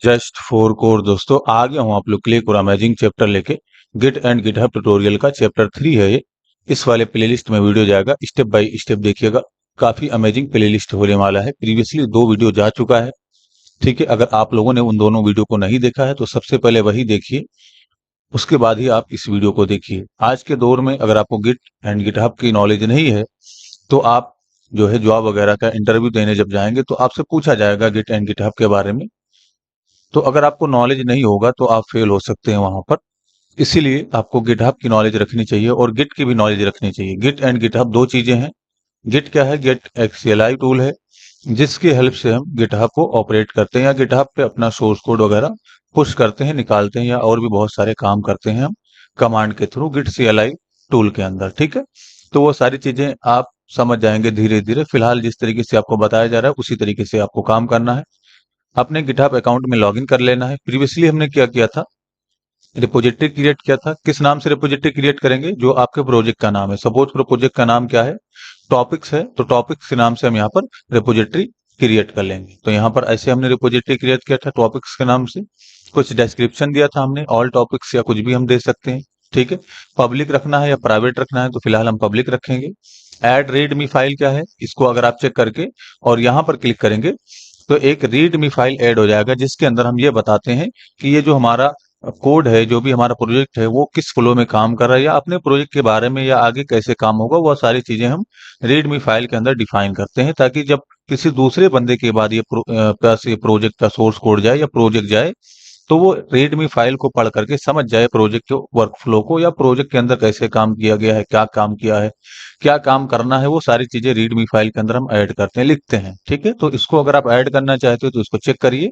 Just for core दोस्तों आ गया हूं आप लोग के लिए एक और अमेजिंग चैप्टर लेके। गिट एंड गिटहब ट्यूटोरियल का चैप्टर 3 है ये। इस वाले प्लेलिस्ट में वीडियो जाएगा, स्टेप बाय स्टेप देखिएगा। काफी अमेजिंग प्लेलिस्ट होने वाला है। प्रीवियसली 2 वीडियो जा चुका है, ठीक है। अगर आप लोगों ने उन दोनों वीडियो को नहीं देखा है तो सबसे पहले वही देखिए, उसके बाद ही आप इस वीडियो को देखिए। आज के दौर में अगर आपको गिट एंड गिटहब की नॉलेज नहीं है तो आप जो है जॉब वगैरह का इंटरव्यू देने जब जाएंगे तो आपसे पूछा जाएगा गिट एंड गिटहब के बारे में। तो अगर आपको नॉलेज नहीं होगा तो आप फेल हो सकते हैं वहां पर। इसीलिए आपको गिटहब की नॉलेज रखनी चाहिए और गिट की भी नॉलेज रखनी चाहिए। गिट एंड गिटहब 2 चीजें हैं। गिट क्या है? गिट एक CLI टूल है जिसकी हेल्प से हम गिटहब को ऑपरेट करते हैं या गिटहब पे अपना सोर्स कोड वगैरह पुश करते हैं, निकालते हैं, या और भी बहुत सारे काम करते हैं हम कमांड के थ्रू गिट CLI टूल के अंदर, ठीक है। तो वो सारी चीजें आप समझ जाएंगे धीरे धीरे। फिलहाल जिस तरीके से आपको बताया जा रहा है उसी तरीके से आपको काम करना है। अपने गिटहब अकाउंट में लॉगिन कर लेना है। प्रीवियसली हमने क्या किया था? रिपोजिटरी क्रिएट किया था। किस नाम से रिपोजिटरी क्रिएट करेंगे? जो आपके प्रोजेक्ट का नाम है। सपोज प्रोजेक्ट का नाम क्या है? टॉपिक्स है, तो टॉपिक्स के नाम से हम यहाँ पर रिपोजिटरी क्रिएट कर लेंगे। तो यहाँ पर ऐसे हमने रिपोजिटरी क्रिएट किया था टॉपिक्स के नाम से। कुछ डिस्क्रिप्शन दिया था हमने, ऑल टॉपिक्स या कुछ भी हम दे सकते हैं, ठीक है। पब्लिक रखना है या प्राइवेट रखना है, तो फिलहाल हम पब्लिक रखेंगे। एड रीडमी फाइल क्या है, इसको अगर आप चेक करके और यहाँ पर क्लिक करेंगे तो एक रीडमी फाइल ऐड हो जाएगा जिसके अंदर हम ये बताते हैं कि ये जो हमारा कोड है, जो भी हमारा प्रोजेक्ट है, वो किस फ्लो में काम कर रहा है, या अपने प्रोजेक्ट के बारे में, या आगे कैसे काम होगा, वो सारी चीजें हम रीडमी फाइल के अंदर डिफाइन करते हैं, ताकि जब किसी दूसरे बंदे के बाद पास ये प्रोजेक्ट का सोर्स कोड जाए या प्रोजेक्ट जाए तो वो रीडमी फाइल को पढ़ करके समझ जाए प्रोजेक्ट के वर्क फ्लो को, या प्रोजेक्ट के अंदर कैसे काम किया गया है, क्या काम किया है, क्या काम करना है। वो सारी चीजें रीडमी फाइल के अंदर हम ऐड करते हैं, लिखते हैं, ठीक है। तो इसको अगर आप ऐड करना चाहते हो तो इसको चेक करिए।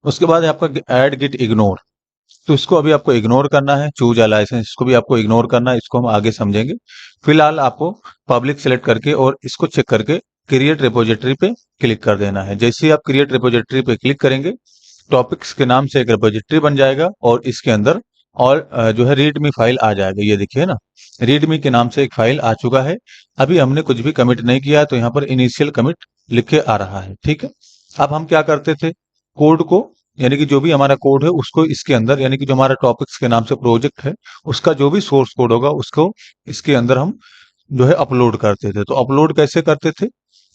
उसके बाद है आपका ऐड गिट इग्नोर। तो इसको अभी आपको इग्नोर करना है। चूज अ लाइसेंस, इसको भी आपको इग्नोर करना है। इसको हम आगे समझेंगे। फिलहाल आपको पब्लिक सेलेक्ट करके और इसको चेक करके क्रिएट रिपोजिटरी पे क्लिक कर देना है। जैसे ही आप क्रिएट रिपोजिटरी पे क्लिक करेंगे, टॉपिक्स के नाम से एक रिपोजिटरी बन जाएगा और इसके अंदर और जो है रीडमी फाइल आ जाएगा। ये देखिए ना, रीडमी के नाम से एक फाइल आ चुका है। अभी हमने कुछ भी कमिट नहीं किया है तो यहाँ पर इनिशियल कमिट लिख के आ रहा है, ठीक है। अब हम क्या करते थे? कोड को, यानी कि जो भी हमारा कोड है उसको इसके अंदर, यानी कि जो हमारा टॉपिक्स के नाम से प्रोजेक्ट है उसका जो भी सोर्स कोड होगा उसको इसके अंदर हम जो है अपलोड करते थे। तो अपलोड कैसे करते थे?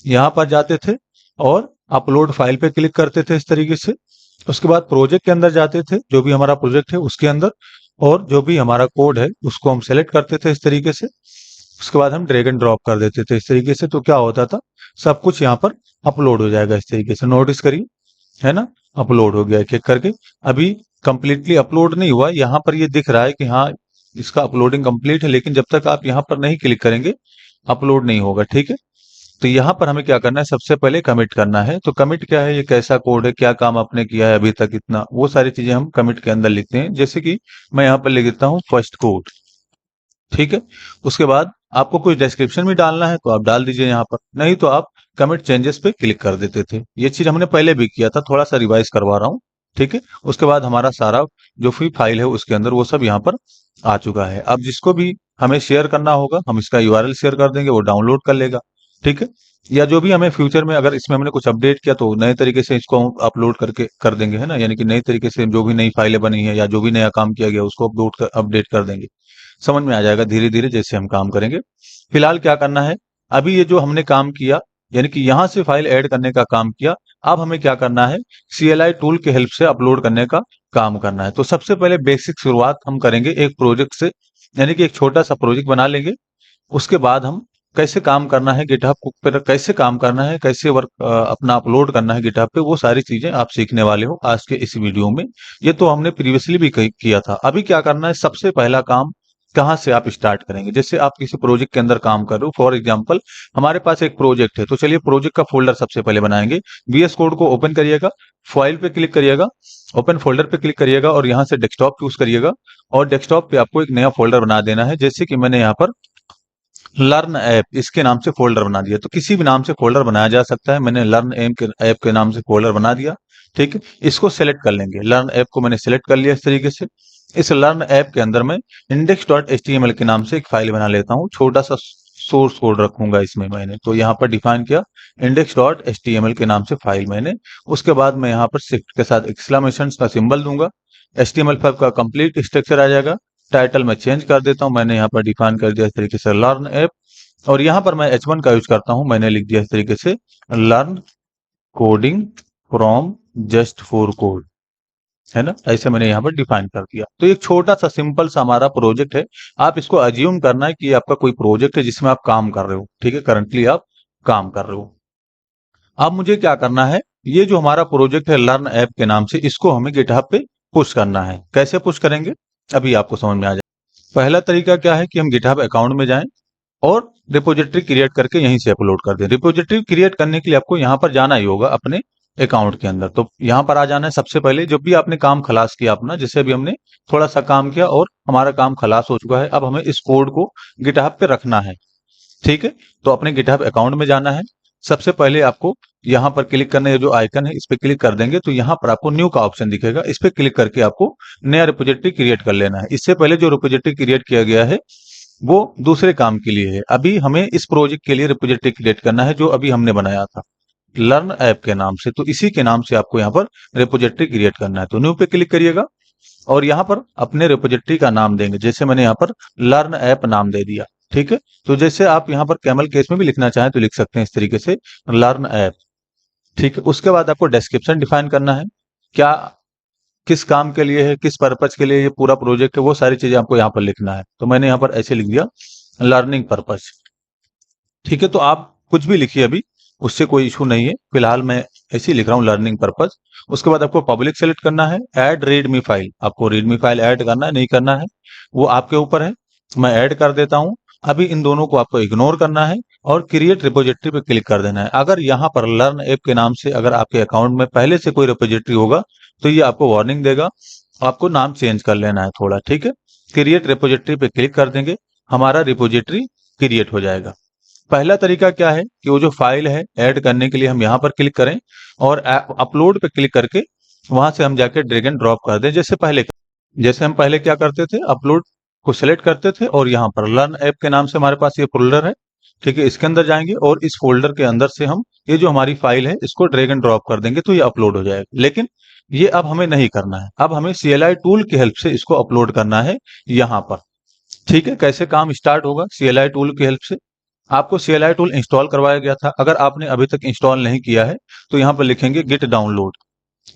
यहाँ पर जाते थे और अपलोड फाइल पे क्लिक करते थे इस तरीके से। उसके बाद प्रोजेक्ट के अंदर जाते थे, जो भी हमारा प्रोजेक्ट है उसके अंदर, और जो भी हमारा कोड है उसको हम सेलेक्ट करते थे इस तरीके से। उसके बाद हम ड्रैग एंड ड्रॉप कर देते थे इस तरीके से। तो क्या होता था? सब कुछ यहाँ पर अपलोड हो जाएगा इस तरीके से। नोटिस करिए, है ना, अपलोड हो गया एक एक करके। अभी कंप्लीटली अपलोड नहीं हुआ, यहाँ पर ये दिख रहा है कि हाँ इसका अपलोडिंग कंप्लीट है, लेकिन जब तक आप यहाँ पर नहीं क्लिक करेंगे अपलोड नहीं होगा, ठीक है। तो यहाँ पर हमें क्या करना है? सबसे पहले कमिट करना है। तो कमिट क्या है? ये कैसा कोड है, क्या काम आपने किया है अभी तक, इतना वो सारी चीजें हम कमिट के अंदर लिखते हैं। जैसे कि मैं यहाँ पर लिख देता हूँ फर्स्ट कोड, ठीक है। उसके बाद आपको कुछ डिस्क्रिप्शन भी डालना है तो आप डाल दीजिए यहाँ पर, नहीं तो आप कमिट चेंजेस पे क्लिक कर देते थे। ये चीज हमने पहले भी किया था, थोड़ा सा रिवाइज करवा रहा हूँ, ठीक है। उसके बाद हमारा सारा जो फ्री फाइल है उसके अंदर वो सब यहाँ पर आ चुका है। अब जिसको भी हमें शेयर करना होगा हम इसका URL शेयर कर देंगे, वो डाउनलोड कर लेगा, ठीक है। या जो भी हमें फ्यूचर में अगर इसमें हमने कुछ अपडेट किया तो नए तरीके से इसको हम अपलोड करके कर देंगे, है ना। यानी कि नए तरीके से जो भी नई फाइलें बनी है या जो भी नया काम किया गया उसको अपडेट कर देंगे। समझ में आ जाएगा धीरे धीरे जैसे हम काम करेंगे। फिलहाल क्या करना है? अभी ये जो हमने काम किया, यानी कि यहां से फाइल ऐड करने का काम किया, अब हमें क्या करना है? CLI टूल के हेल्प से अपलोड करने का काम करना है। तो सबसे पहले बेसिक शुरुआत हम करेंगे एक प्रोजेक्ट से, यानी कि एक छोटा सा प्रोजेक्ट बना लेंगे। उसके बाद हम कैसे काम करना है गिटहब पर, कैसे काम करना है, कैसे वर्क अपना अपलोड करना है गिटहब पे, वो सारी चीजें आप सीखने वाले हो आज के इस वीडियो में। ये तो हमने प्रीवियसली भी किया था। अभी क्या करना है? सबसे पहला काम कहाँ से आप स्टार्ट करेंगे? जैसे आप किसी प्रोजेक्ट के अंदर काम कर रहे हो, फॉर एग्जांपल हमारे पास एक प्रोजेक्ट है, तो चलिए प्रोजेक्ट का फोल्डर सबसे पहले बनाएंगे। VS कोड को ओपन करिएगा, फाइल पे क्लिक करिएगा, ओपन फोल्डर पे क्लिक करिएगा और यहाँ से डेस्कटॉप चूज करिएगा। और डेस्कटॉप पे आपको एक नया फोल्डर बना देना है। जैसे कि मैंने यहाँ पर लर्न ऐप इसके नाम से फोल्डर बना दिया। तो किसी भी नाम से फोल्डर बनाया जा सकता है। मैंने लर्न ऐप के नाम से फोल्डर बना दिया, ठीक है। इसको सेलेक्ट कर लेंगे। लर्न ऐप को मैंने सेलेक्ट कर लिया इस तरीके से। इस लर्न ऐप के अंदर मैं index.html के नाम से एक फाइल बना लेता हूँ, छोटा सा सोर्स कोड रखूंगा इसमें मैंने, तो यहाँ पर डिफाइन किया index.html के नाम से फाइल मैंने। उसके बाद मैं यहाँ पर शिफ्ट के साथ एक्सक्लेमेशन का सिंबल दूंगा, HTML5 का कंप्लीट स्ट्रक्चर आ जाएगा। टाइटल में चेंज कर देता हूँ, मैंने यहाँ पर डिफाइन कर दिया इस तरीके से लर्न ऐप, और यहाँ पर मैं H1 का यूज करता हूँ, मैंने लिख दिया इस तरीके से learn coding from just for code, है ना, ऐसे मैंने यहाँ पर डिफाइन कर दिया। तो एक छोटा सा सिंपल सा हमारा प्रोजेक्ट है। आप इसको अज्यूम करना है कि आपका कोई प्रोजेक्ट है जिसमें आप काम कर रहे हो, ठीक है, करंटली आप काम कर रहे हो। अब मुझे क्या करना है, ये जो हमारा प्रोजेक्ट है लर्न ऐप के नाम से, इसको हमें गिटहब पे पुश करना है। कैसे पुश करेंगे अभी आपको समझ में आ जाए। पहला तरीका क्या है कि हम गिटहब अकाउंट में जाएं और रिपोजिटरी क्रिएट करके यहीं से अपलोड कर दें। रिपोजिटरी क्रिएट करने के लिए आपको यहाँ पर जाना ही होगा अपने अकाउंट के अंदर। तो यहाँ पर आ जाना है सबसे पहले, जब भी आपने काम खलास किया अपना, जैसे भी हमने थोड़ा सा काम किया और हमारा काम खलास हो चुका है, अब हमें इस कोड को गिटहब पे रखना है, ठीक है। तो अपने गिटहब अकाउंट में जाना है। सबसे पहले आपको यहाँ पर क्लिक करना है, जो आइकन है इस पे क्लिक कर देंगे तो यहाँ पर आपको न्यू का ऑप्शन दिखेगा, इस पे क्लिक करके आपको नया रिपोजिटरी क्रिएट कर लेना है। इससे पहले जो रिपोजिटरी क्रिएट किया गया है वो दूसरे काम के लिए है, अभी हमें इस प्रोजेक्ट के लिए रिपोजिटरी क्रिएट करना है जो अभी हमने बनाया था लर्न ऐप के नाम से। तो इसी के नाम से आपको यहाँ पर रिपोजिटरी क्रिएट करना है। तो न्यू पे क्लिक करिएगा और यहाँ पर अपने रिपोजिटरी का नाम देंगे, जैसे मैंने यहाँ पर लर्न ऐप नाम दे दिया, ठीक है। तो जैसे आप यहाँ पर कैमल केस में भी लिखना चाहें तो लिख सकते हैं इस तरीके से लर्न ऐप, ठीक है। उसके बाद आपको डिस्क्रिप्शन डिफाइन करना है, क्या किस काम के लिए है, किस पर्पज के लिए ये पूरा प्रोजेक्ट है, वो सारी चीजें आपको यहाँ पर लिखना है। तो मैंने यहाँ पर ऐसे लिख दिया लर्निंग पर्पज, ठीक है। तो आप कुछ भी लिखिए अभी, उससे कोई इशू नहीं है, फिलहाल मैं ऐसे ही लिख रहा हूँ लर्निंग पर्पज। उसके बाद आपको पब्लिक सेलेक्ट करना है, ऐड रीडमी फाइल, आपको रीडमी फाइल ऐड करना है नहीं करना है वो आपके ऊपर है। मैं ऐड कर देता हूँ। अभी इन दोनों को आपको इग्नोर करना है और क्रिएट रिपोजिटरी पे क्लिक कर देना है। अगर यहाँ पर लर्न ऐप के नाम से अगर आपके अकाउंट में पहले से कोई रिपोजिटरी होगा तो ये आपको वार्निंग देगा, आपको नाम चेंज कर लेना है थोड़ा, ठीक है। क्रिएट रिपोजिटरी पे क्लिक कर देंगे, हमारा रिपोजिटरी क्रिएट हो जाएगा। पहला तरीका क्या है कि वो जो फाइल है ऐड करने के लिए हम यहाँ पर क्लिक करें और अपलोड पे क्लिक करके वहां से हम जाके ड्रैग एंड ड्रॉप कर दें, जैसे हम पहले क्या करते थे, अपलोड को सिलेक्ट करते थे और यहाँ पर लर्न ऐप के नाम से हमारे पास ये फोल्डर है, ठीक है। इसके अंदर जाएंगे और इस फोल्डर के अंदर से हम ये जो हमारी फाइल है इसको ड्रैग एंड ड्रॉप कर देंगे तो ये अपलोड हो जाएगा। लेकिन ये अब हमें नहीं करना है, अब हमें CLI टूल की हेल्प से इसको अपलोड करना है यहाँ पर, ठीक है। कैसे काम स्टार्ट होगा, CLI टूल की हेल्प से आपको CLI टूल इंस्टॉल करवाया गया था। अगर आपने अभी तक इंस्टॉल नहीं किया है तो यहाँ पर लिखेंगे गिट डाउनलोड,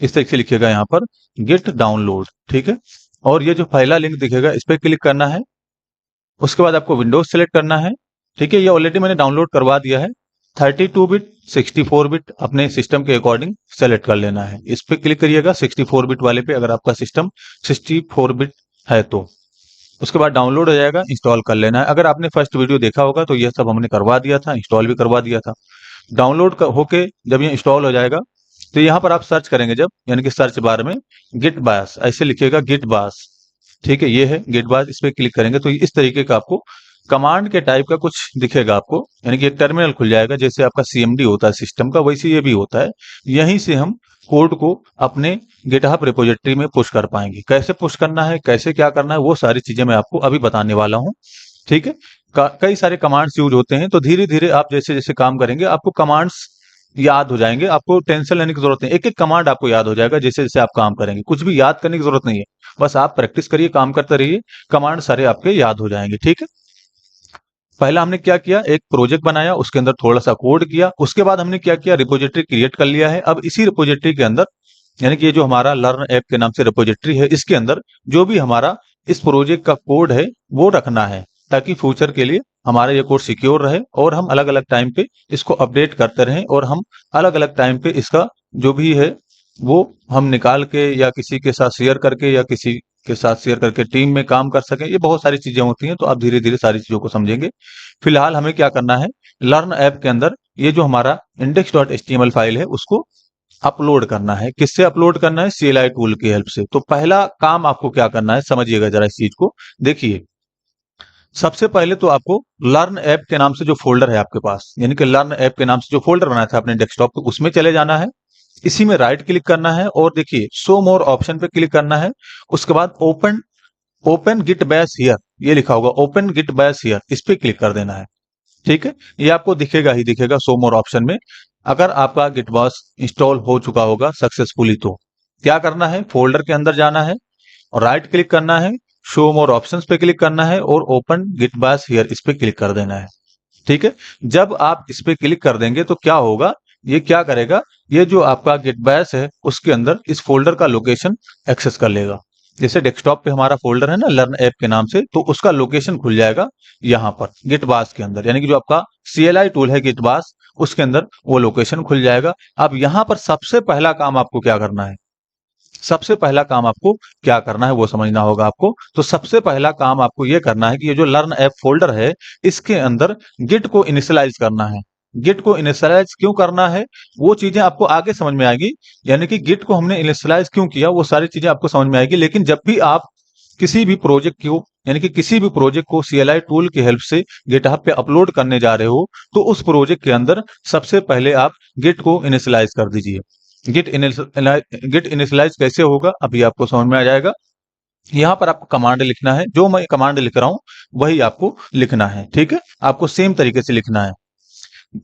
इस तरीके से लिखिएगा यहाँ पर गिट डाउनलोड, ठीक है। और ये जो पहला लिंक दिखेगा इस पर क्लिक करना है। उसके बाद आपको विंडोज सेलेक्ट करना है, ठीक है। ये ऑलरेडी मैंने डाउनलोड करवा दिया है। 32 बिट 64 बिट अपने सिस्टम के अकॉर्डिंग सेलेक्ट कर लेना है, इस पे क्लिक करिएगा 64 बिट वाले पे अगर आपका सिस्टम 64 बिट है तो। उसके बाद डाउनलोड हो जाएगा, इंस्टॉल कर लेना है। अगर आपने फर्स्ट वीडियो देखा होगा तो यह सब हमने करवा दिया था, इंस्टॉल भी करवा दिया था। डाउनलोड होके जब ये इंस्टॉल हो जाएगा तो यहाँ पर आप सर्च करेंगे जब, यानी कि सर्च बार में गिट बाश ऐसे लिखिएगा गिट बाश, ठीक है। ये है गिट बाश, इस पे क्लिक करेंगे तो इस तरीके का आपको कमांड के टाइप का कुछ दिखेगा आपको, यानी कि एक टर्मिनल खुल जाएगा, जैसे आपका CMD होता है सिस्टम का वैसे ये भी होता है। यहीं से हम कोड को अपने गिटहब रिपोजिटरी में पुश कर पाएंगे। कैसे पुश करना है, कैसे क्या करना है, वो सारी चीजें मैं आपको अभी बताने वाला हूँ, ठीक है। कई सारे कमांड्स यूज होते हैं, तो धीरे धीरे आप जैसे जैसे काम करेंगे आपको कमांड्स याद हो जाएंगे, आपको टेंशन लेने की जरूरत नहीं, एक एक कमांड आपको याद हो जाएगा जैसे जैसे आप काम करेंगे। कुछ भी याद करने की जरूरत नहीं है, बस आप प्रैक्टिस करिए, काम करते रहिए, कमांड सारे आपके याद हो जाएंगे, ठीक है। पहला हमने क्या किया, एक प्रोजेक्ट बनाया, उसके अंदर थोड़ा सा कोड किया। उसके बाद हमने क्या किया, रिपोजिटरी क्रिएट कर लिया है। अब इसी रिपोजिटरी के अंदर, यानी कि ये जो हमारा लर्न ऐप के नाम से रिपोजिटरी है, इसके अंदर जो भी हमारा इस प्रोजेक्ट का कोड है वो रखना है, ताकि फ्यूचर के लिए हमारा ये कोड सिक्योर रहे और हम अलग अलग टाइम पे इसको अपडेट करते रहें और हम अलग अलग टाइम पे इसका जो भी है वो हम निकाल के या किसी के साथ शेयर करके या किसी के साथ शेयर करके टीम में काम कर सकें। ये बहुत सारी चीजें होती हैं, तो आप धीरे धीरे सारी चीजों को समझेंगे। फिलहाल हमें क्या करना है, लर्न ऐप के अंदर ये जो हमारा index.html फाइल है उसको अपलोड करना है। किससे अपलोड करना है, CLI टूल की हेल्प से। तो पहला काम आपको क्या करना है, समझिएगा जरा इस चीज को, देखिए। सबसे पहले तो आपको लर्न ऐप के नाम से जो फोल्डर है आपके पास, यानी कि लर्न ऐप के नाम से जो फोल्डर बनाया था अपने डेस्कटॉप पे, उसमें चले जाना है। इसी में राइट क्लिक करना है और देखिए शो मोर ऑप्शन पे क्लिक करना है। उसके बाद ओपन गिट बैश हियर, ये लिखा होगा ओपन गिट बैश हियर, इस पे क्लिक कर देना है, ठीक है, ये आपको दिखेगा ही दिखेगा शो मोर ऑप्शन में। अगर आपका गिट बाश इंस्टॉल हो चुका होगा सक्सेसफुली तो क्या करना है, फोल्डर के अंदर जाना है और राइट क्लिक करना है, शो मोर ऑप्शंस पे क्लिक करना है और ओपन गिट बाश हियर इस पे क्लिक कर देना है। ठीक है, जब आप इस पे क्लिक कर देंगे तो क्या होगा, ये क्या करेगा, ये जो आपका गिट बैश है उसके अंदर इस फोल्डर का लोकेशन एक्सेस कर लेगा। जैसे डेस्कटॉप पे हमारा फोल्डर है ना लर्न ऐप के नाम से, तो उसका लोकेशन खुल जाएगा यहाँ पर गिट बाश के अंदर, यानी कि जो आपका CLI टूल है गिट बाश उसके अंदर वो लोकेशन खुल जाएगा। अब यहाँ पर सबसे पहला काम आपको क्या करना है, सबसे पहला काम आपको क्या करना है वो समझना होगा आपको। तो सबसे पहला काम आपको ये करना है कि ये जो लर्न ऐप फोल्डर है इसके अंदर गिट को इनिशियलाइज करना है। गिट को इनिशियलाइज क्यों करना है वो चीजें आपको आगे समझ में आएगी, यानी कि गिट को हमने इनिशियलाइज क्यों किया वो सारी चीजें आपको समझ में आएगी। लेकिन जब भी आप किसी भी प्रोजेक्ट को यानी कि किसी भी प्रोजेक्ट को CLI टूल की हेल्प से गिटहब पे अपलोड करने जा रहे हो तो उस प्रोजेक्ट के अंदर सबसे पहले आप गिट को इनिशियलाइज कर दीजिए। गिट इनिशियलाइज कैसे होगा अभी आपको समझ में आ जाएगा। यहाँ पर आपको कमांड लिखना है, जो मैं कमांड लिख रहा हूँ वही आपको लिखना है। ठीक है, आपको सेम तरीके से लिखना है।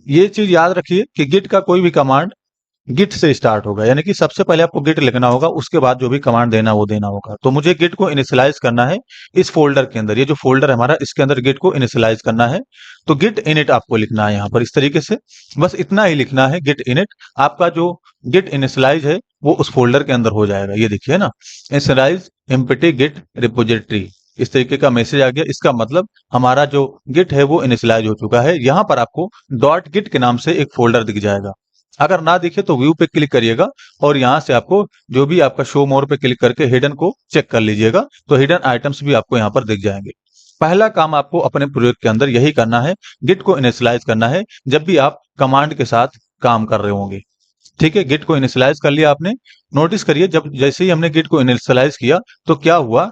ये चीज याद रखिए कि गिट का कोई भी कमांड गिट से स्टार्ट होगा, यानी कि सबसे पहले आपको गिट लिखना होगा, उसके बाद जो भी कमांड देना वो देना होगा। तो मुझे गिट को इनिशियलाइज करना है इस फोल्डर के अंदर, ये जो फोल्डर है हमारा इसके अंदर गिट को इनिशियलाइज करना है। तो गिट इनिट आपको लिखना है यहाँ पर इस तरीके से, बस इतना ही लिखना है गिट इनिट। आपका जो गिट इनिशियलाइज है वो उस फोल्डर के अंदर हो जाएगा। ये देखिए ना, इनिशियलाइज एम्प्टी गिट रिपोजिटरी, इस तरीके का मैसेज आ गया। इसका मतलब हमारा जो गिट है वो इनिशियलाइज हो चुका है। यहाँ पर आपको डॉट गिट के नाम से एक फोल्डर दिख जाएगा। अगर ना दिखे तो व्यू पे क्लिक करिएगा और यहाँ से आपको जो भी आपका शो मोर पे क्लिक करके हिडन को चेक कर लीजिएगा, तो हिडन आइटम्स भी आपको यहाँ पर दिख जाएंगे। पहला काम आपको अपने प्रोजेक्ट के अंदर यही करना है, गिट को इनिशियलाइज करना है जब भी आप कमांड के साथ काम कर रहे होंगे। ठीक है, गिट को इनिशियलाइज कर लिया आपने। नोटिस करिए जब जैसे ही हमने गिट को इनिशियलाइज किया तो क्या हुआ,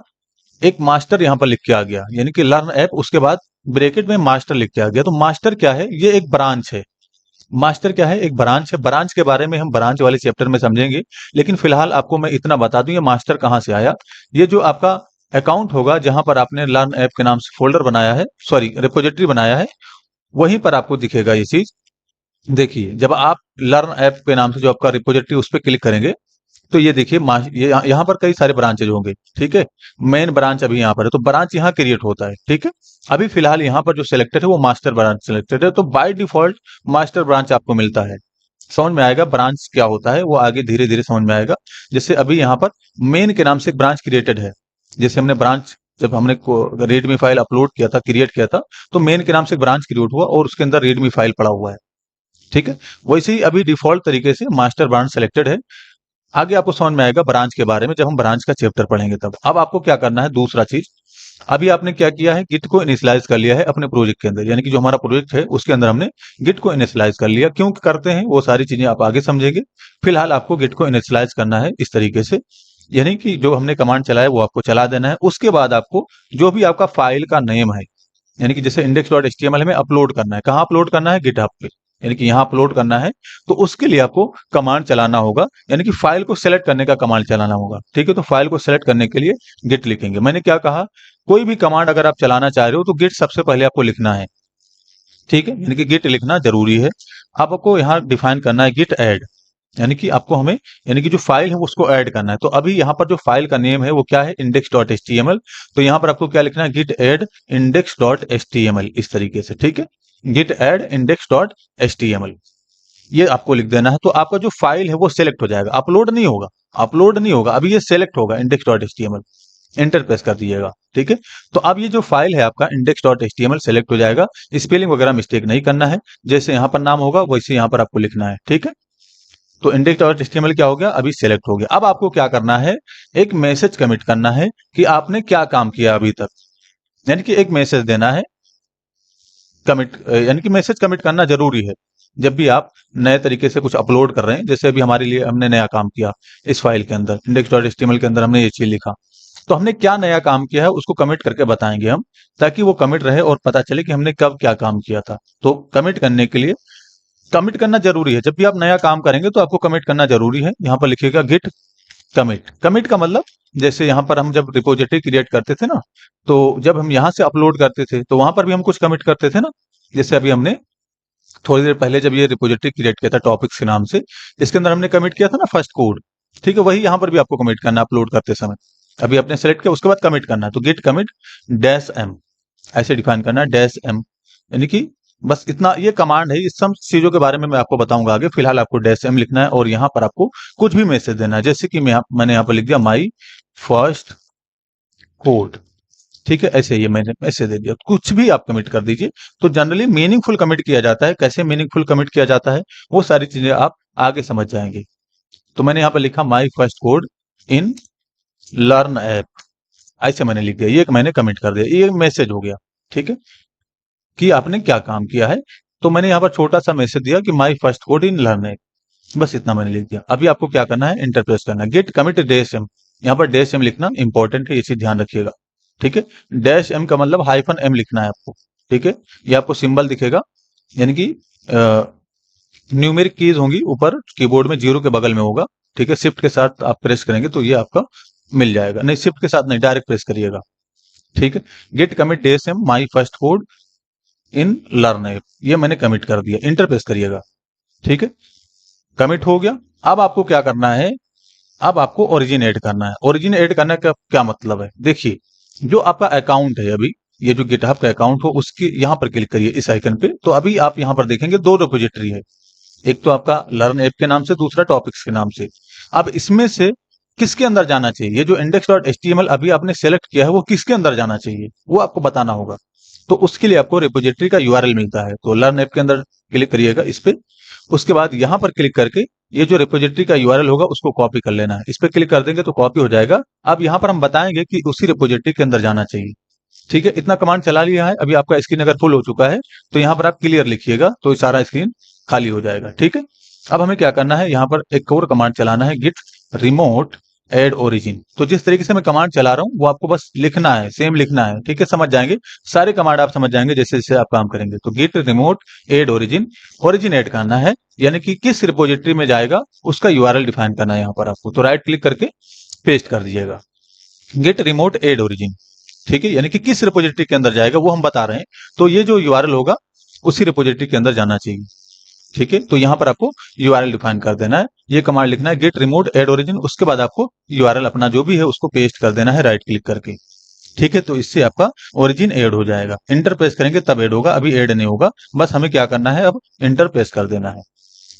एक मास्टर यहाँ पर लिख के आ गया, यानी कि लर्न ऐप उसके बाद ब्रैकेट में मास्टर लिख के आ गया। तो मास्टर क्या है, ये एक ब्रांच है। मास्टर क्या है, एक ब्रांच है। ब्रांच के बारे में हम ब्रांच वाले चैप्टर में समझेंगे, लेकिन फिलहाल आपको मैं इतना बता दूं ये मास्टर कहां से आया। ये जो आपका अकाउंट होगा जहां पर आपने लर्न ऐप के नाम से फोल्डर बनाया है, सॉरी रिपोजिटरी बनाया है, वहीं पर आपको दिखेगा ये चीज। देखिए जब आप लर्न ऐप के नाम से जो आपका रिपोजिटरी उस पर क्लिक करेंगे तो ये देखिए ये यहाँ पर कई सारे ब्रांचेज होंगे। ठीक है, मेन ब्रांच अभी यहाँ पर है तो ब्रांच यहाँ क्रिएट होता है। ठीक है, अभी फिलहाल यहाँ पर जो सिलेक्टेड है वो मास्टर ब्रांच सिलेक्टेड है, तो बाय डिफॉल्ट मास्टर ब्रांच आपको मिलता है। समझ में आएगा ब्रांच क्या होता है वो आगे धीरे धीरे समझ में आएगा। जैसे अभी यहाँ पर मेन के नाम से एक ब्रांच क्रिएटेड है, जैसे हमने ब्रांच जब हमने रेडमी फाइल अपलोड किया था क्रिएट किया था तो मेन के नाम से एक ब्रांच क्रिएट हुआ और उसके अंदर रेडमी फाइल पड़ा हुआ है। ठीक है, वैसे ही अभी डिफॉल्ट तरीके से मास्टर ब्रांच सेलेक्टेड है। आगे आपको समझ में आएगा ब्रांच के बारे में जब हम ब्रांच का चैप्टर पढ़ेंगे तब। अब आपको क्या करना है, दूसरा चीज, अभी आपने क्या किया है, गिट को इनिशियलाइज कर लिया है अपने प्रोजेक्ट के अंदर, यानी कि जो हमारा प्रोजेक्ट है उसके अंदर हमने गिट को इनिशियलाइज कर लिया। क्यों करते हैं वो सारी चीजें आप आगे समझेंगे। फिलहाल आपको गिट को इनिशियलाइज करना है इस तरीके से, यानी कि जो हमने कमांड चलाया वो आपको चला देना है। उसके बाद आपको जो भी आपका फाइल का नेम है, यानी कि जैसे index.html में अपलोड करना है, कहाँ अपलोड करना है, गिटहब पे, यानी कि यहाँ अपलोड करना है। तो उसके लिए आपको कमांड चलाना होगा, यानी कि फाइल को सेलेक्ट करने का कमांड चलाना होगा। ठीक है, तो फाइल को सेलेक्ट करने के लिए गिट लिखेंगे। मैंने क्या कहा, कोई भी कमांड अगर आप चलाना चाह रहे हो तो गिट सबसे पहले आपको लिखना है। ठीक है, यानी कि गिट लिखना जरूरी है। आपको यहाँ डिफाइन करना है गिट ऐड, यानी कि आपको हमें यानी कि जो फाइल है उसको ऐड करना है। तो अभी यहाँ पर जो फाइल का नेम है वो क्या है, index.html। तो यहाँ पर आपको क्या लिखना है, गिट ऐड index.html इस तरीके से। ठीक है, गिट ऐड index.html ये आपको लिख देना है। तो आपका जो फाइल है वो सिलेक्ट हो जाएगा, अपलोड नहीं होगा, अपलोड नहीं होगा, अभी ये सिलेक्ट होगा index.html। एंटर प्रेस कर दीजिएगा। ठीक है, तो अब ये जो फाइल है आपका index.html सेलेक्ट हो जाएगा। स्पेलिंग वगैरह मिस्टेक नहीं करना है, जैसे यहाँ पर नाम होगा वैसे यहाँ पर आपको लिखना है। ठीक है, तो index.html क्या हो गया, अभी सेलेक्ट हो गया। अब आपको क्या करना है, एक मैसेज कमिट करना है कि आपने क्या काम किया अभी तक, यानी कि एक मैसेज देना है कमिट, यानी कि मैसेज कमिट करना जरूरी है जब भी आप नए तरीके से कुछ अपलोड कर रहे हैं। जैसे अभी हमारे लिए हमने नया काम किया इस फाइल के अंदर, index.html के अंदर हमने ये चीज लिखा, तो हमने क्या नया काम किया है उसको कमिट करके बताएंगे हम, ताकि वो कमिट रहे और पता चले कि हमने कब क्या काम किया था। तो कमिट करने के लिए कमिट करना जरूरी है, जब भी आप नया काम करेंगे तो आपको कमिट करना जरूरी है। यहाँ पर लिखिएगा गिट कमिट। कमिट का मतलब जैसे यहाँ पर हम जब रिपोजिटरी क्रिएट करते थे ना, तो जब हम यहाँ से अपलोड करते थे तो वहां पर भी हम कुछ कमिट करते थे ना, जैसे अभी हमने थोड़ी देर पहले जब ये रिपोजिटरी क्रिएट किया था टॉपिक्स के नाम से, इसके अंदर हमने कमिट किया था ना फर्स्ट कोड, ठीक है, वही यहाँ पर भी आपको कमिट करना है अपलोड करते समय। अभी आपने सेलेक्ट किया, उसके बाद कमिट करना है, तो गिट कमिट डैश एम ऐसे डिफाइन करना है, डैश एम, यानी कि बस इतना ये कमांड है। इस सब चीजों के बारे में मैं आपको बताऊंगा आगे। फिलहाल आपको डैश एम लिखना है और यहाँ पर आपको कुछ भी मैसेज देना है, जैसे कि मैंने यहाँ पर लिख दिया माई फर्स्ट कोड, ठीक है, ऐसे ये मैंने ऐसे दे दिया, कुछ भी आप कमिट कर दीजिए। तो जनरली मीनिंगफुल कमिट किया जाता है, कैसे मीनिंगफुल कमिट किया जाता है वो सारी चीजें आप आगे समझ जाएंगे। तो मैंने यहाँ पर लिखा माई first code in learn app, ऐसे मैंने लिख दिया, ये मैंने कमिट कर दिया, ये मैसेज हो गया, ठीक है, कि आपने क्या काम किया है। तो मैंने यहाँ पर छोटा सा मैसेज दिया कि माई first code in learn app, बस इतना मैंने लिख दिया। अभी आपको क्या करना है, इंटरप्रेस करना है, गेट कमिट डैश एम, यहाँ पर डैश एम लिखना इंपॉर्टेंट है, ये चीज ध्यान रखिएगा, ठीक है। डैश एम का मतलब हाइफन एम लिखना है आपको, ठीक है। ये आपको सिंबल दिखेगा, यानी कि न्यूमेरिक कीज होंगी ऊपर कीबोर्ड में, जीरो के बगल में होगा, ठीक है। शिफ्ट के साथ आप प्रेस करेंगे तो ये आपका मिल जाएगा, नहीं शिफ्ट के साथ नहीं, डायरेक्ट प्रेस करिएगा, ठीक है। Git commit dash m my first code in learn app, ये मैंने कमिट कर दिया, इंटर प्रेस करिएगा, ठीक है। कमिट हो गया। अब आपको क्या करना है, अब आपको ओरिजिन ऐड करना है। ओरिजिन ऐड करने का क्या मतलब है, देखिए, जो आपका अकाउंट है अभी, ये जो गिटहब का अकाउंट हो उसके यहाँ पर क्लिक करिए इस आइकन पे। तो अभी आप यहाँ पर देखेंगे दो रिपोजिटरी है, एक तो आपका लर्न ऐप के नाम से, दूसरा टॉपिक्स के नाम से। अब इसमें से किसके अंदर जाना चाहिए, ये जो index.html अभी आपने सेलेक्ट किया है वो किसके अंदर जाना चाहिए वो आपको बताना होगा। तो उसके लिए आपको रिपोजिटरी का यूआरएल मिलता है, तो लर्न ऐप के अंदर क्लिक करिएगा इस पे। उसके बाद यहाँ पर क्लिक करके ये जो रिपोजिटरी का यूआरएल होगा उसको कॉपी कर लेना है, इस पे क्लिक कर देंगे तो कॉपी हो जाएगा। अब यहाँ पर हम बताएंगे कि उसी रिपोजिटरी के अंदर जाना चाहिए, ठीक है। इतना कमांड चला लिया है, अभी आपका स्क्रीन अगर फुल हो चुका है तो यहाँ पर आप क्लियर लिखिएगा तो सारा स्क्रीन खाली हो जाएगा, ठीक है। अब हमें क्या करना है, यहाँ पर एक और कमांड चलाना है, गिट रिमोट एड ओरिजिन। तो जिस तरीके से मैं कमांड चला रहा हूँ वो आपको बस लिखना है, सेम लिखना है, ठीक है, समझ जाएंगे सारे कमांड, आप समझ जाएंगे जैसे जैसे आप काम करेंगे। तो git remote add origin, origin add करना है, यानी कि किस रिपोजिटरी में जाएगा उसका यूआरएल डिफाइन करना है यहाँ पर आपको। तो राइट क्लिक करके पेस्ट कर दीजिएगा, गिट रिमोट एड ओरिजिन, ठीक है, यानी कि किस रिपोजिटरी के अंदर जाएगा वो हम बता रहे हैं। तो ये जो यूआरएल होगा उसी रिपोजिटरी के अंदर जाना चाहिए, ठीक है। तो यहाँ पर आपको यूआरएल डिफाइन कर देना है, ये कमांड लिखना है गेट रिमोट एड ओरिजिन, उसके बाद आपको यूआरएल अपना जो भी है उसको पेस्ट कर देना है राइट क्लिक करके, ठीक है। तो इससे आपका ओरिजिन ऐड हो जाएगा, इंटर प्रेस करेंगे तब ऐड होगा, अभी ऐड नहीं होगा, बस हमें क्या करना है, अब इंटर प्रेस कर देना है,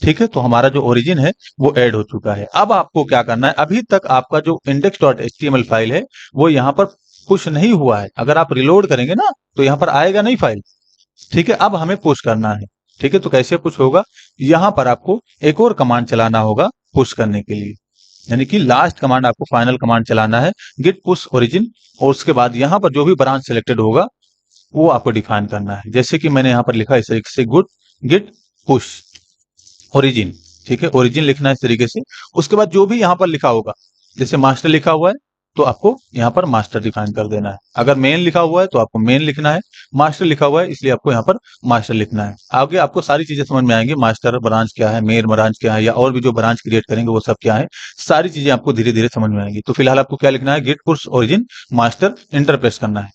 ठीक है। तो हमारा जो ओरिजिन है वो ऐड हो चुका है। अब आपको क्या करना है, अभी तक आपका जो index.html फाइल है वो यहाँ पर पुश नहीं हुआ है, अगर आप रिलोड करेंगे ना तो यहाँ पर आएगा नहीं फाइल, ठीक है। अब हमें पुश करना है, ठीक है। तो कैसे पुश होगा, यहाँ पर आपको एक और कमांड चलाना होगा पुश करने के लिए, यानी कि लास्ट कमांड आपको फाइनल कमांड चलाना है, गिट पुश ओरिजिन, और उसके बाद यहाँ पर जो भी ब्रांच सिलेक्टेड होगा वो आपको डिफाइन करना है, जैसे कि मैंने यहाँ पर लिखा इस तरीके से गिट पुश ओरिजिन, ठीक है, ओरिजिन लिखना है इस तरीके से। उसके बाद जो भी यहाँ पर लिखा होगा, जैसे मास्टर लिखा हुआ है तो आपको यहाँ पर मास्टर डिफाइन कर देना है, अगर मेन लिखा हुआ है तो आपको मेन लिखना है, मास्टर लिखा हुआ है इसलिए आपको यहाँ पर मास्टर लिखना है। आगे आपको सारी चीजें समझ में आएंगी, मास्टर ब्रांच क्या है, मेन ब्रांच क्या है, या और भी जो ब्रांच क्रिएट करेंगे वो सब क्या है, सारी चीजें आपको धीरे धीरे समझ में आएंगी। तो फिलहाल आपको क्या लिखना है, git push origin master, enter press करना है,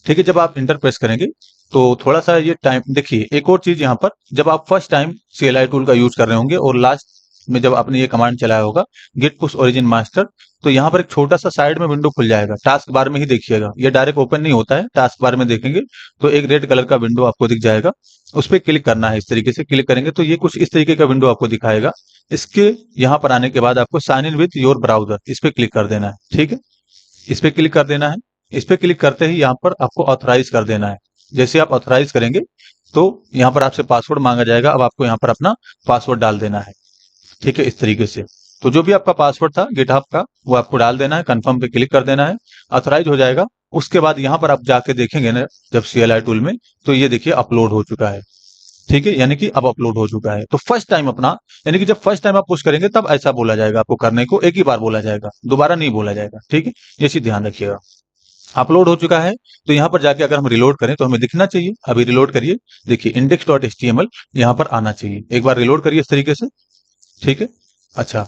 ठीक है। जब आप इंटर प्रेस करेंगे तो थोड़ा सा ये टाइम देखिए, एक और चीज यहाँ पर, जब आप फर्स्ट टाइम CLI टूल का यूज कर रहे होंगे और लास्ट में जब आपने ये कमांड चलाया होगा गिट पुश ओरिजिन मास्टर, तो यहाँ पर एक छोटा सा साइड में विंडो खुल जाएगा, टास्क बार में ही देखिएगा, ये डायरेक्ट ओपन नहीं होता है, टास्क बार में देखेंगे तो एक रेड कलर का विंडो आपको दिख जाएगा, उस पर क्लिक करना है, इस तरीके से क्लिक करेंगे तो ये कुछ इस तरीके का विंडो आपको दिखाएगा। इसके यहाँ पर आने के बाद आपको sign in with your browser, इस पर क्लिक कर देना है, ठीक है, इस पर क्लिक कर देना है। इस पे क्लिक करते ही यहाँ पर आपको ऑथराइज कर देना है, जैसे आप ऑथराइज करेंगे तो यहाँ पर आपसे पासवर्ड मांगा जाएगा, अब आपको यहाँ पर अपना पासवर्ड डाल देना है, ठीक है, इस तरीके से। तो जो भी आपका पासवर्ड था गिटहब का वो आपको डाल देना है, कंफर्म पे क्लिक कर देना है, ऑथराइज हो जाएगा। उसके बाद यहाँ पर आप जाके देखेंगे ना जब CLI टूल में, तो ये देखिए अपलोड हो चुका है, ठीक है, यानी कि अब अपलोड हो चुका है। तो फर्स्ट टाइम अपना, यानी कि जब फर्स्ट टाइम आप पुश करेंगे तब ऐसा बोला जाएगा आपको करने को, एक ही बार बोला जाएगा, दोबारा नहीं बोला जाएगा, ठीक है, ये चीज ध्यान रखिएगा। अपलोड हो चुका है, तो यहाँ पर जाके अगर हम रिलोड करें तो हमें दिखना चाहिए, अभी रिलोड करिए, देखिए index.html यहाँ पर आना चाहिए, एक बार रिलोड करिए इस तरीके से, ठीक है। अच्छा,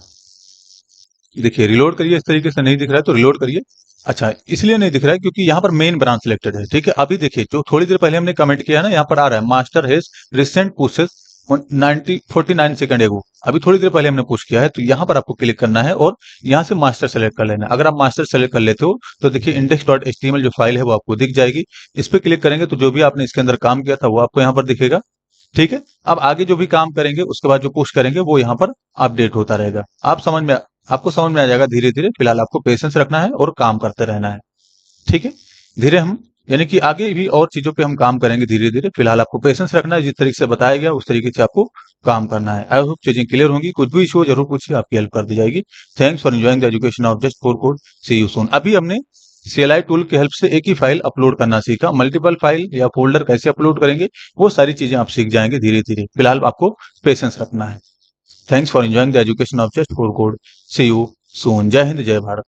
देखिए रिलोड करिए, इस तरीके से नहीं दिख रहा है तो रिलोड करिए। अच्छा, इसलिए नहीं दिख रहा है क्योंकि यहाँ पर मेन ब्रांच सिलेक्टेड है। ठीक है, अभी देखिए जो थोड़ी देर पहले हमने कमेंट किया ना, यहाँ पर आ रहा है master has recent pushes 49 second एगो। अभी थोड़ी देर पहले हमने पुश किया है, तो यहाँ पर आपको क्लिक करना है और यहाँ से मास्टर सेलेक्ट कर लेना है। अगर आप मास्टर सेलेक्ट कर लेते हो तो देखिए index.html जो फाइल है वो आपको दिख जाएगी। इस पे क्लिक करेंगे तो जो भी आपने इसके अंदर काम किया था वो आपको यहाँ पर दिखेगा। ठीक है, अब आगे जो भी काम करेंगे उसके बाद जो पुश करेंगे वो यहाँ पर अपडेट होता रहेगा। आपको समझ में आ जाएगा धीरे धीरे। फिलहाल आपको पेशेंस रखना है और काम करते रहना है। ठीक है, धीरे हम यानी कि आगे भी और चीजों पे हम काम करेंगे धीरे धीरे। फिलहाल आपको पेशेंस रखना है, जिस तरीके से बताया गया उस तरीके से आपको काम करना है। आई होप चीजें क्लियर होंगी। कुछ भी इशू हो जरूर पूछिए, आपकी हेल्प कर दी जाएगी। Thanks for enjoying the education of just for code. See you soon. अभी हमने CLI टूल की हेल्प से एक ही फाइल अपलोड करना सीखा। मल्टीपल फाइल या फोल्डर कैसे अपलोड करेंगे वो सारी चीजें आप सीख जाएंगे धीरे धीरे। फिलहाल आपको पेशेंस रखना है। Thanks for enjoying the education of just for code. See you soon. जय हिंद, जय भारत।